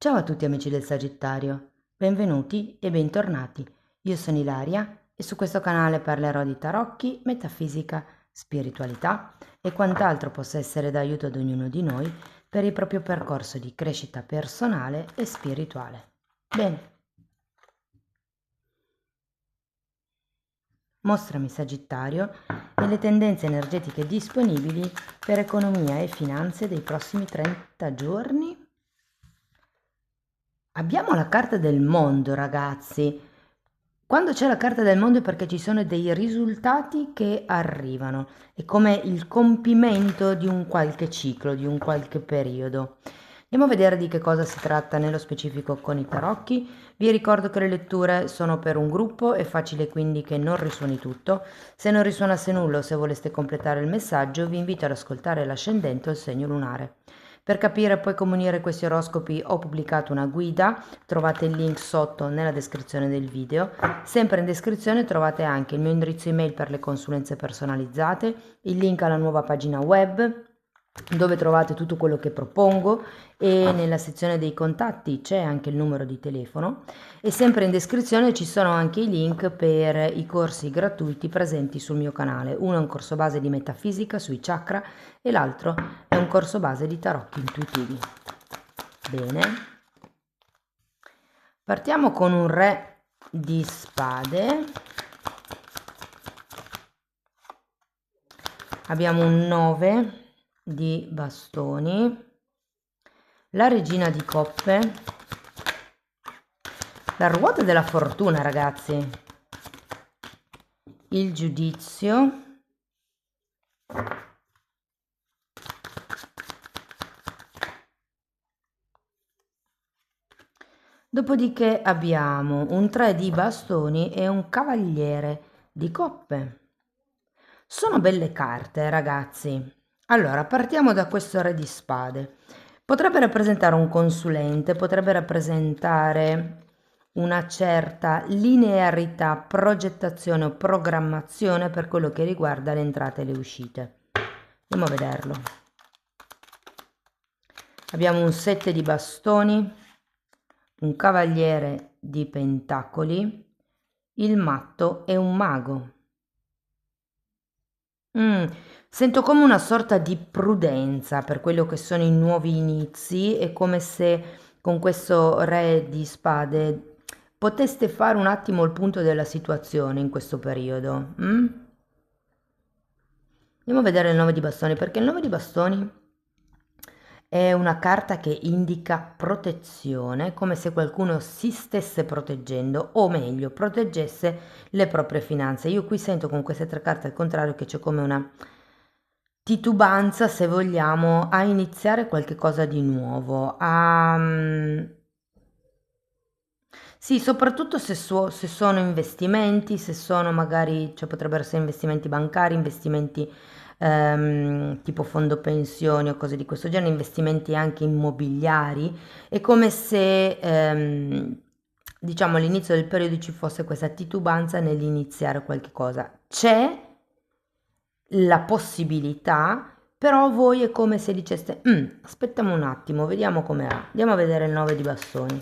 Ciao a tutti amici del Sagittario, benvenuti e bentornati. Io sono Ilaria e su questo canale parlerò di tarocchi, metafisica, spiritualità e quant'altro possa essere d'aiuto ad ognuno di noi per il proprio percorso di crescita personale e spirituale. Bene, mostrami Sagittario e le tendenze energetiche disponibili per economia e finanze dei prossimi 30 giorni. Abbiamo la carta del mondo, ragazzi. Quando c'è la carta del mondo è perché ci sono dei risultati che arrivano. È come il compimento di un qualche ciclo, di un qualche periodo. Andiamo a vedere di che cosa si tratta nello specifico con i tarocchi. Vi ricordo che le letture sono per un gruppo, è facile quindi che non risuoni tutto. Se non risuonasse nulla o se voleste completare il messaggio, vi invito ad ascoltare l'ascendente o il segno lunare. Per capire poi come unire questi oroscopi ho pubblicato una guida, trovate il link sotto nella descrizione del video. Sempre in descrizione trovate anche il mio indirizzo email per le consulenze personalizzate, il link alla nuova pagina web dove trovate tutto quello che propongo e nella sezione dei contatti c'è anche il numero di telefono e sempre in descrizione ci sono anche i link per i corsi gratuiti presenti sul mio canale. Uno è un corso base di metafisica sui chakra e l'altro è un corso base di tarocchi intuitivi. Bene, partiamo con un re di spade. Abbiamo un 9 di bastoni, la regina di coppe, la ruota della fortuna, ragazzi, il giudizio, dopodiché abbiamo un 3 di bastoni e un cavaliere di coppe. Sono belle carte, ragazzi. Allora, partiamo da questo re di spade. Potrebbe rappresentare un consulente, potrebbe rappresentare una certa linearità, progettazione o programmazione per quello che riguarda le entrate e le uscite. Andiamo a vederlo. Abbiamo un 7 di bastoni, un cavaliere di pentacoli, il matto e un mago. Sento come una sorta di prudenza per quello che sono i nuovi inizi, è come se con questo re di spade poteste fare un attimo il punto della situazione in questo periodo. Andiamo a vedere il 9 di bastoni, perché il 9 di bastoni è una carta che indica protezione, come se qualcuno si stesse proteggendo, o meglio, proteggesse le proprie finanze. Io qui sento con queste tre carte al contrario che c'è come una titubanza, se vogliamo, a iniziare qualche cosa di nuovo, sì, soprattutto se sono investimenti, se sono magari, cioè potrebbero essere investimenti bancari, investimenti tipo fondo pensioni o cose di questo genere, investimenti anche immobiliari. È come se, diciamo, all'inizio del periodo ci fosse questa titubanza nell'iniziare qualche cosa. C'è la possibilità, però voi è come se diceste, aspettiamo un attimo, vediamo com'è. Andiamo a vedere il 9 di bastoni.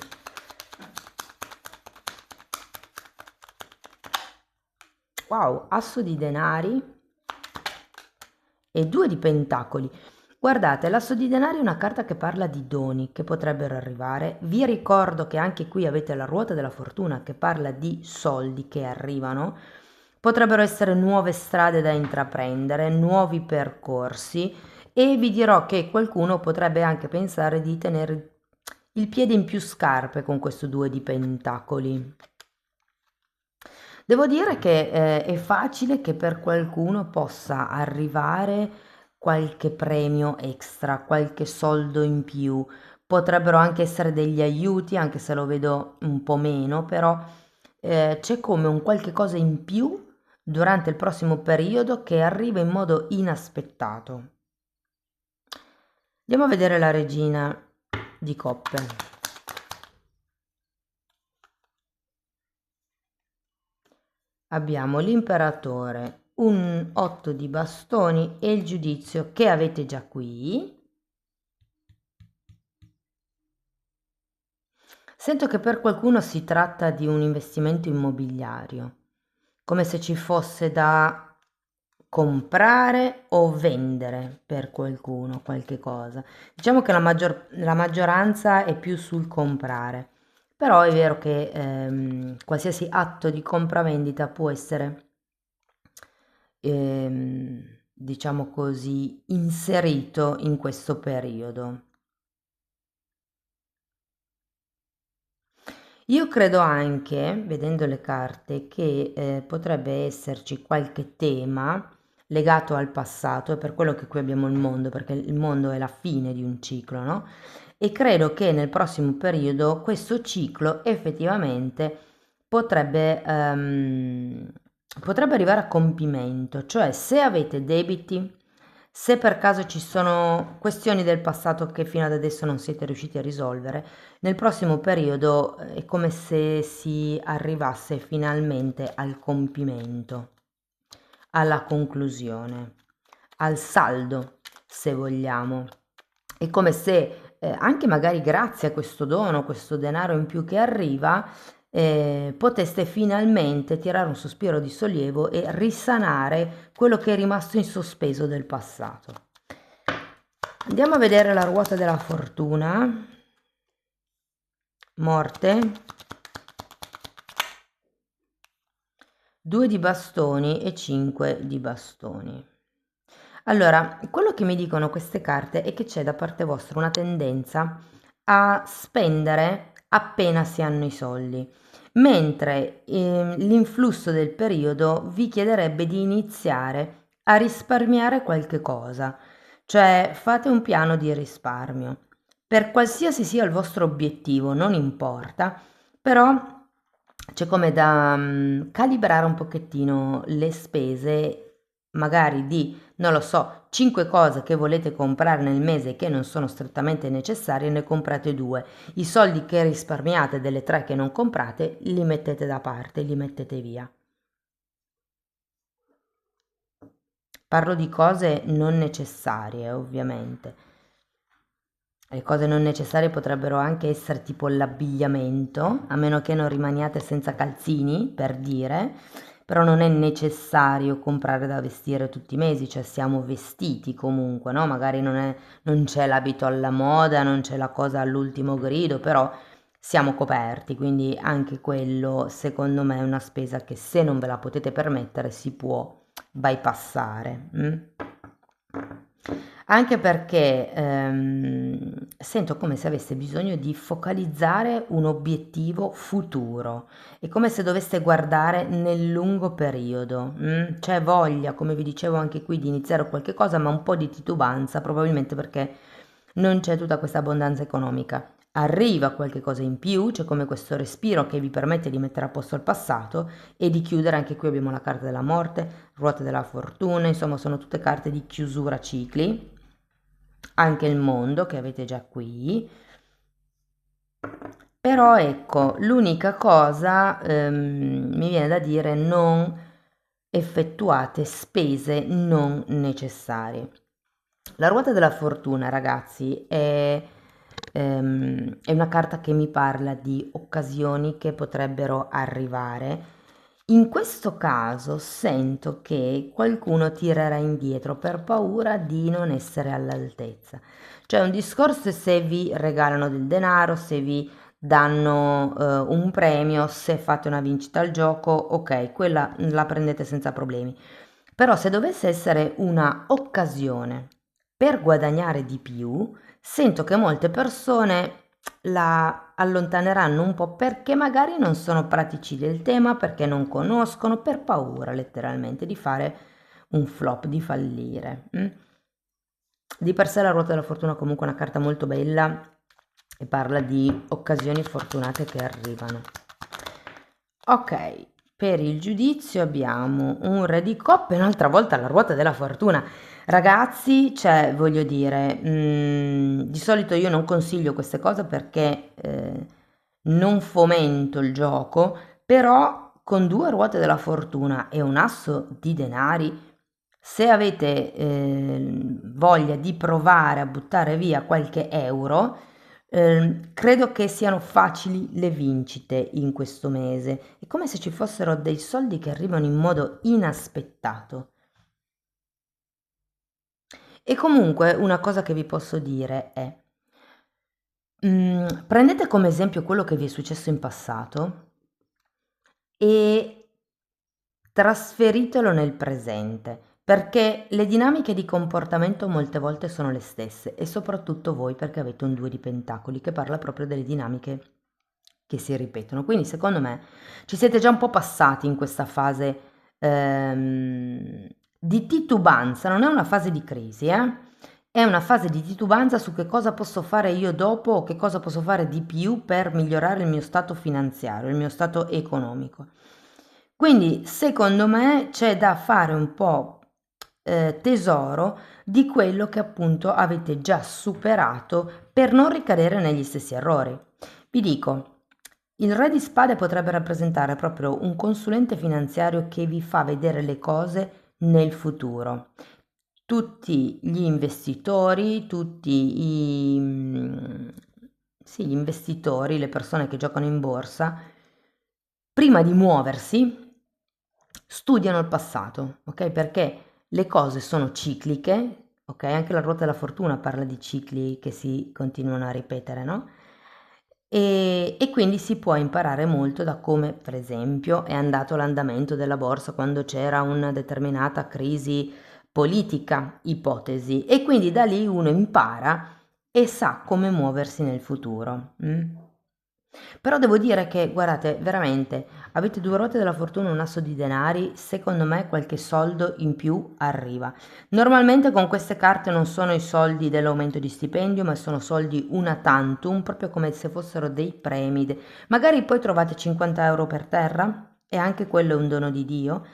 Wow, asso di denari e 2 di pentacoli. Guardate, l'asso di denari è una carta che parla di doni che potrebbero arrivare. Vi ricordo che anche qui avete la ruota della fortuna che parla di soldi che arrivano. Potrebbero essere nuove strade da intraprendere, nuovi percorsi e vi dirò che qualcuno potrebbe anche pensare di tenere il piede in più scarpe con questo 2 di pentacoli. Devo dire che è facile che per qualcuno possa arrivare qualche premio extra, qualche soldo in più. Potrebbero anche essere degli aiuti, anche se lo vedo un po' meno, però c'è come un qualche cosa in più durante il prossimo periodo che arriva in modo inaspettato. Andiamo a vedere la regina di coppe. Abbiamo l'imperatore, un 8 di bastoni e il giudizio che avete già qui. Sento che per qualcuno si tratta di un investimento immobiliario, come se ci fosse da comprare o vendere per qualcuno qualche cosa. Diciamo che la maggioranza è più sul comprare, però è vero che qualsiasi atto di compravendita può essere, diciamo così, inserito in questo periodo. Io credo anche, vedendo le carte, che potrebbe esserci qualche tema legato al passato, è per quello che qui abbiamo il mondo, perché il mondo è la fine di un ciclo, no? E credo che nel prossimo periodo questo ciclo effettivamente potrebbe, potrebbe arrivare a compimento, cioè se avete debiti, se per caso ci sono questioni del passato che fino ad adesso non siete riusciti a risolvere, nel prossimo periodo è come se si arrivasse finalmente al compimento, alla conclusione, al saldo, se vogliamo. È come se anche magari grazie a questo dono, questo denaro in più che arriva, poteste finalmente tirare un sospiro di sollievo e risanare quello che è rimasto in sospeso del passato. Andiamo a vedere la ruota della fortuna. Morte, 2 di bastoni e 5 di bastoni. Allora, quello che mi dicono queste carte è che c'è da parte vostra una tendenza a spendere appena si hanno i soldi, mentre l'influsso del periodo vi chiederebbe di iniziare a risparmiare qualche cosa, cioè fate un piano di risparmio. Per qualsiasi sia il vostro obiettivo, non importa, però c'è come da calibrare un pochettino le spese, magari di, non lo so, 5 cose che volete comprare nel mese e che non sono strettamente necessarie, ne comprate 2. I soldi che risparmiate delle 3 che non comprate li mettete da parte, li mettete via. Parlo di cose non necessarie, ovviamente. Le cose non necessarie potrebbero anche essere tipo l'abbigliamento, a meno che non rimaniate senza calzini, per dire, però non è necessario comprare da vestire tutti i mesi, cioè siamo vestiti comunque, no? Magari non c'è l'abito alla moda, non c'è la cosa all'ultimo grido, però siamo coperti, quindi anche quello secondo me è una spesa che se non ve la potete permettere si può bypassare. Anche perché sento come se avesse bisogno di focalizzare un obiettivo futuro, è come se doveste guardare nel lungo periodo. C'è voglia, come vi dicevo anche qui, di iniziare qualche cosa, ma un po' di titubanza, probabilmente perché non c'è tutta questa abbondanza economica. Arriva qualche cosa in più, c'è come questo respiro che vi permette di mettere a posto il passato e di chiudere. Anche qui abbiamo la carta della morte, ruota della fortuna, insomma sono tutte carte di chiusura cicli, anche il mondo che avete già qui. Però ecco, l'unica cosa mi viene da dire: non effettuate spese non necessarie. La ruota della fortuna, ragazzi, è una carta che mi parla di occasioni che potrebbero arrivare. In questo caso sento che qualcuno tirerà indietro per paura di non essere all'altezza. Cioè un discorso è se vi regalano del denaro, se vi danno un premio, se fate una vincita al gioco, ok, quella la prendete senza problemi. Però se dovesse essere una occasione per guadagnare di più, sento che molte persone la allontaneranno un po' perché magari non sono pratici del tema, perché non conoscono, per paura letteralmente di fare un flop, di fallire. Di per sé la ruota della fortuna è comunque una carta molto bella e parla di occasioni fortunate che arrivano. Ok, per il giudizio abbiamo un re di coppe, un'altra volta la ruota della fortuna. Ragazzi, cioè, voglio dire, di solito io non consiglio queste cose perché non fomento il gioco, però con 2 ruote della fortuna e un asso di denari, se avete voglia di provare a buttare via qualche euro, Credo che siano facili le vincite in questo mese. È come se ci fossero dei soldi che arrivano in modo inaspettato. E comunque una cosa che vi posso dire è, prendete come esempio quello che vi è successo in passato e trasferitelo nel presente, perché le dinamiche di comportamento molte volte sono le stesse e soprattutto voi perché avete un 2 di pentacoli che parla proprio delle dinamiche che si ripetono. Quindi secondo me ci siete già un po' passati in questa fase di titubanza, non è una fase di crisi, è una fase di titubanza su che cosa posso fare io dopo o che cosa posso fare di più per migliorare il mio stato finanziario, il mio stato economico. Quindi secondo me c'è da fare un po' tesoro di quello che appunto avete già superato per non ricadere negli stessi errori. Vi dico, il re di spade potrebbe rappresentare proprio un consulente finanziario che vi fa vedere le cose nel futuro. Tutti gli investitori, sì, gli investitori, le persone che giocano in borsa, prima di muoversi, studiano il passato, ok? Perché le cose sono cicliche, ok? Anche la ruota della fortuna parla di cicli che si continuano a ripetere, no? E quindi si può imparare molto da come, per esempio, è andato l'andamento della borsa quando c'era una determinata crisi politica, ipotesi, e quindi da lì uno impara e sa come muoversi nel futuro. Però devo dire che, guardate, veramente, avete 2 ruote della fortuna, un asso di denari, secondo me qualche soldo in più arriva. Normalmente con queste carte non sono i soldi dell'aumento di stipendio, ma sono soldi una tantum, proprio come se fossero dei premi. Magari poi trovate 50 euro per terra, e anche quello è un dono di Dio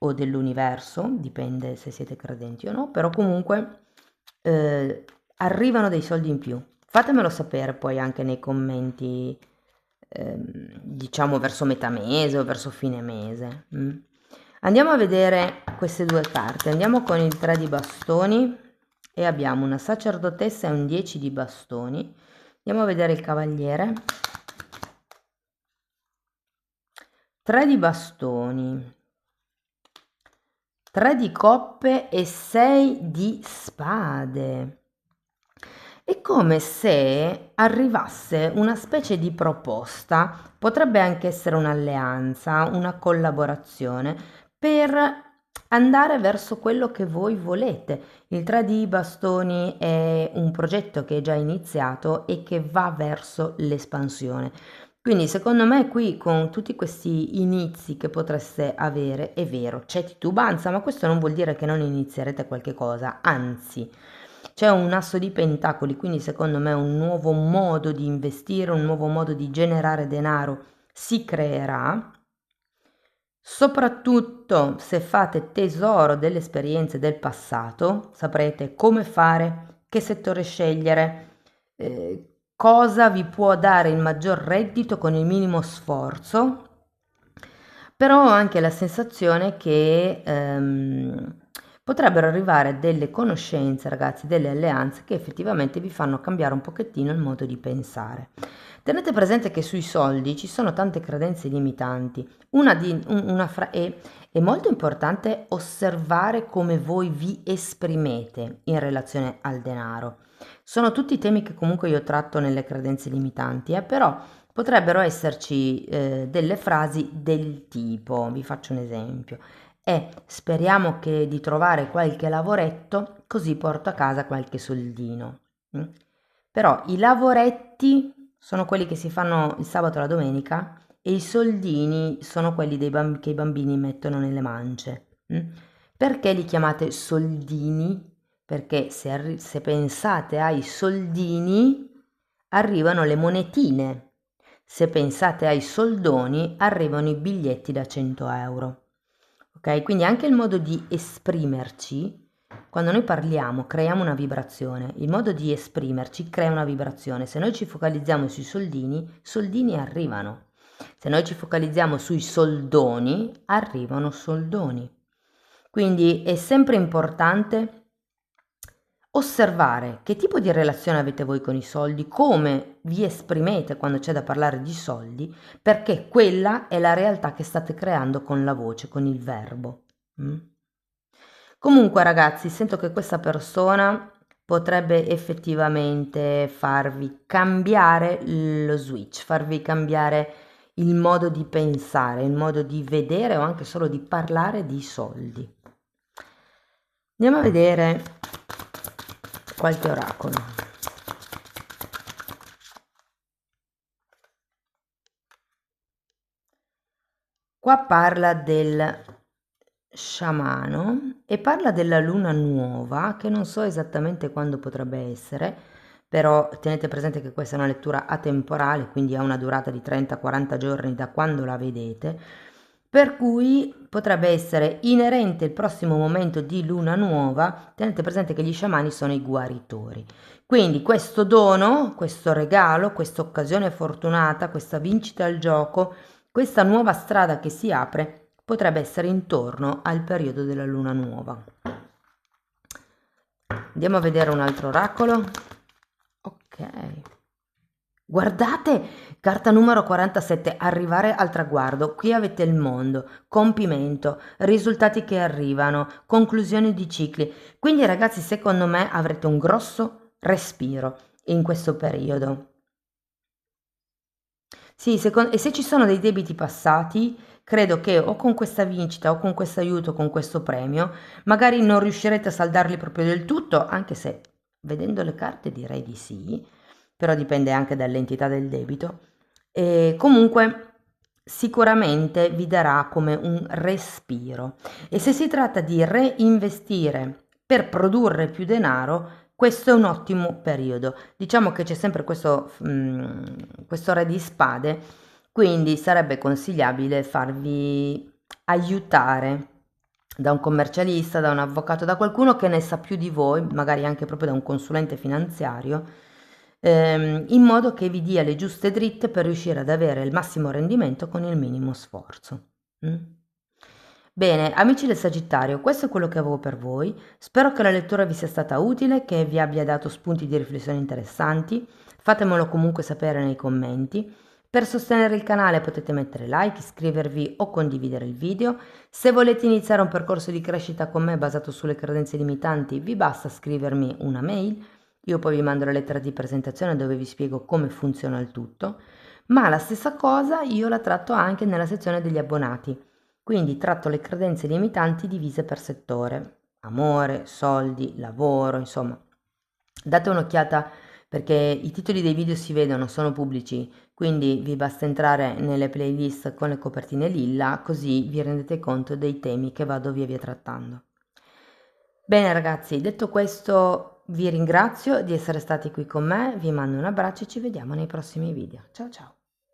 o dell'universo, dipende se siete credenti o no, però comunque arrivano dei soldi in più. Fatemelo sapere poi anche nei commenti, diciamo verso metà mese o verso fine mese. Andiamo a vedere queste due carte. Andiamo con il 3 di bastoni e abbiamo una sacerdotessa e un 10 di bastoni. Andiamo a vedere il cavaliere. 3 di bastoni, 3 di coppe e 6 di spade. È come se arrivasse una specie di proposta, potrebbe anche essere un'alleanza, una collaborazione, per andare verso quello che voi volete. Il 3 di bastoni è un progetto che è già iniziato e che va verso l'espansione. Quindi secondo me qui con tutti questi inizi che potreste avere, è vero, c'è titubanza, ma questo non vuol dire che non inizierete qualche cosa, anzi, c'è un asso di pentacoli, quindi secondo me un nuovo modo di investire, un nuovo modo di generare denaro si creerà, soprattutto se fate tesoro delle esperienze del passato, saprete come fare, che settore scegliere, cosa vi può dare il maggior reddito con il minimo sforzo, però ho anche la sensazione che potrebbero arrivare delle conoscenze, ragazzi, delle alleanze che effettivamente vi fanno cambiare un pochettino il modo di pensare. Tenete presente che sui soldi ci sono tante credenze limitanti. È molto importante osservare come voi vi esprimete in relazione al denaro. Sono tutti temi che comunque io tratto nelle credenze limitanti, però potrebbero esserci delle frasi del tipo, vi faccio un esempio, speriamo di trovare qualche lavoretto così porto a casa qualche soldino. Però i lavoretti sono quelli che si fanno il sabato e la domenica e i soldini sono quelli che i bambini mettono nelle mance. Perché li chiamate soldini? Perché se pensate ai soldini arrivano le monetine, se pensate ai soldoni arrivano i biglietti da 100 euro. Ok? Quindi anche il modo di esprimerci, quando noi parliamo, creiamo una vibrazione. Il modo di esprimerci crea una vibrazione. Se noi ci focalizziamo sui soldini, soldini arrivano. Se noi ci focalizziamo sui soldoni, arrivano soldoni. Quindi è sempre importante osservare che tipo di relazione avete voi con i soldi, come vi esprimete quando c'è da parlare di soldi, perché quella è la realtà che state creando con la voce, con il verbo. Mm? Comunque ragazzi, sento che questa persona potrebbe effettivamente farvi cambiare lo switch, farvi cambiare il modo di pensare, il modo di vedere o anche solo di parlare di soldi. Andiamo a vedere qualche oracolo. Qua parla del sciamano e parla della luna nuova, che non so esattamente quando potrebbe essere, però tenete presente che questa è una lettura atemporale, quindi ha una durata di 30-40 giorni da quando la vedete, per cui potrebbe essere inerente il prossimo momento di luna nuova. Tenete presente che gli sciamani sono i guaritori. Quindi questo dono, questo regalo, questa occasione fortunata, questa vincita al gioco, questa nuova strada che si apre potrebbe essere intorno al periodo della luna nuova. Andiamo a vedere un altro oracolo. Ok. Guardate, carta numero 47, arrivare al traguardo. Qui avete il mondo, compimento, risultati che arrivano, conclusione di cicli. Quindi ragazzi, secondo me avrete un grosso respiro in questo periodo. Sì, e se ci sono dei debiti passati, credo che o con questa vincita o con questo aiuto, con questo premio, magari non riuscirete a saldarli proprio del tutto, anche se vedendo le carte direi di sì, però dipende anche dall'entità del debito. E comunque sicuramente vi darà come un respiro. E se si tratta di reinvestire per produrre più denaro, questo è un ottimo periodo. Diciamo che c'è sempre questo re di spade, quindi sarebbe consigliabile farvi aiutare da un commercialista, da un avvocato, da qualcuno che ne sa più di voi, magari anche proprio da un consulente finanziario, in modo che vi dia le giuste dritte per riuscire ad avere il massimo rendimento con il minimo sforzo. Mm? Bene, amici del Sagittario, questo è quello che avevo per voi. Spero che la lettura vi sia stata utile, che vi abbia dato spunti di riflessione interessanti. Fatemelo comunque sapere nei commenti. Per sostenere il canale potete mettere like, iscrivervi o condividere il video. Se volete iniziare un percorso di crescita con me basato sulle credenze limitanti, vi basta scrivermi una mail. Io poi vi mando la lettera di presentazione dove vi spiego come funziona il tutto. Ma la stessa cosa io la tratto anche nella sezione degli abbonati. Quindi tratto le credenze limitanti divise per settore, amore, soldi, lavoro, insomma. Date un'occhiata perché i titoli dei video si vedono, sono pubblici, quindi vi basta entrare nelle playlist con le copertine lilla, così vi rendete conto dei temi che vado via via trattando. Bene ragazzi, detto questo vi ringrazio di essere stati qui con me, vi mando un abbraccio e ci vediamo nei prossimi video. Ciao ciao!